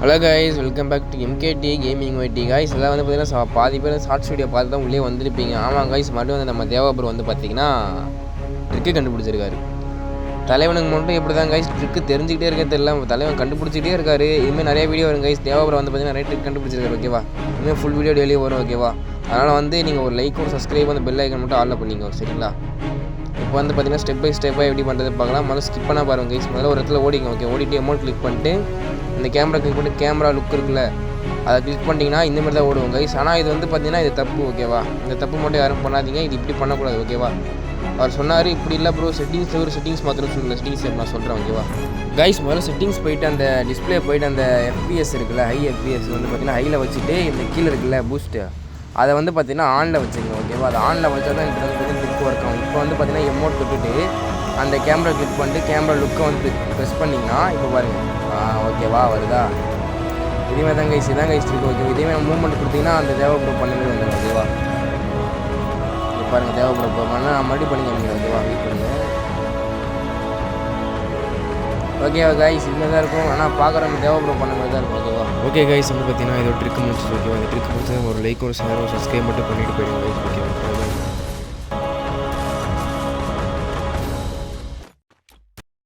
Hello guys, welcome back to MKD gaming YT guys. எல்லாம் வந்து பார்த்தீங்கன்னா பாதி பேர் ஷார்ட்ஸ் வீடியோ பார்த்து தான் உள்ளே வந்திருப்பீங்க. ஆமாம் கைஸ், மறுபடியும் வந்து நம்ம தேவாபுரம் வந்து பார்த்தீங்கன்னா ட்ரிக்கு கண்டுபிடிச்சிருக்காரு. தலைவனுக்கு மட்டும் எப்படி தான் கைஸ் ட்ரிக்கு தெரிஞ்சுக்கிட்டே இருக்க தெரியல, தலைவன் கண்டுபிடிச்சிட்டே இருக்காரு. இதுமாதிரி நிறைய வீடியோ வரும் கைஸ். தேவாபுரம் வந்து பார்த்தீங்கன்னா நிறைய ட்ரிக் கண்டுபிடிச்சிருக்காரு. ஓகேவா, இனிமேல் ஃபுல் வீடியோ டெய்லி வரும். ஓகேவா, அதனால் வந்து நீங்கள் ஒரு லைக் ஒரு சப்ஸ்கிரைப் வந்து பெல் ஐக்கன் மட்டும் ஆன்ல பண்ணிங்க. சரிங்களா? இப்போ வந்து பார்த்தீங்கன்னா ஸ்டெப் பை ஸ்டெப்பாக எப்படி பண்ணுறது பார்க்கலாம். முதல்ல ஸ்கிப் பண்ணால் பாருங்கள் கைஸ். முதல்ல ஒரு இடத்துல ஓடிங்க. ஓகே, ஓடிட்டு அமௌண்ட் கிளிக் பண்ணிட்டு இந்த கேமரா கிளிக் பண்ணிட்டு கேமரா லுக் இருக்குல்ல, அதை கிளிக் பண்ணிட்டீங்கன்னா இந்தமாதிரி தான் ஓடுவோம் கைஸ். ஆனால் இது வந்து பார்த்தீங்கன்னா இது தப்பு. ஓகேவா, இந்த தப்பு மட்டும் யாரும் பண்ணாதீங்க. இது இப்படி பண்ணக்கூடாது. ஓகேவா, அவர் சொன்னார் இப்படி இல்லை ப்ரோ, செட்டிங்ஸ் மாத்திரம் சொல்லல. செட்டிங்ஸ் நான் சொல்கிறேன். ஓகேவா கைஸ், முதல்ல செட்டிங்ஸ் போயிட்டு அந்த டிஸ்பிளே போயிட்டு அந்த எஃபிஎஸ் இருக்குல்ல, ஹை எஃபிஎஸ் வந்து பார்த்தீங்கன்னா ஹையில் வச்சுட்டு இந்த கீழே இருக்குல்ல பூஸ்ட்டு, அதை வந்து பார்த்தீங்கன்னா ஆனில் வச்சுங்க. ஓகேவா, அது ஆனில் வச்சா தான் எனக்கு வந்து ட்ரிக் ஒர்க் ஆகும். இப்போ வந்து பார்த்தீங்கன்னா எமௌண்ட் விட்டுட்டு அந்த கேமரா கிளிக் பண்ணிட்டு கேமரா லுக்கை வந்து ப்ரெஸ் பண்ணிங்கன்னா இப்போ பாருங்கள். ஓகேவா, வருதா? இதேமாதிரி தான் கைஸ், இதான் கைஸ் ட்ரிக். ஓகே, இதேமாதிரி மூவ்மெண்ட் கொடுத்தீங்கன்னா அந்த தேவைப்படும் பண்ணவே வந்துடும். ஓகேவா, இப்போ பாருங்கள் தேவைப்படும் பண்ணால் நான் மறுபடியும் பண்ணி காமிக்கிறேன். ஓகேவா, வெயிட் பண்ணுங்கள். ஓகேவா கைஸ், இதுமாதிரி தான் இருக்கும். ஆனால் பார்க்குறவங்க தேவைப்படும் பண்ண மாதிரி தான் இருக்கும். ஓகேவா, ஓகே கைஸ், வந்து பார்த்தீங்கன்னா இதோட ட்ரிக் முடிச்சு. ஓகேவா, இந்த ட்ரிக் முடிச்சு ஒரு லைக் ஒரு ஷேர் ஒரு சப்ஸ்கிரைப் மட்டும் பண்ணிட்டு போயிடுங்க கைஸ். ஓகேவா.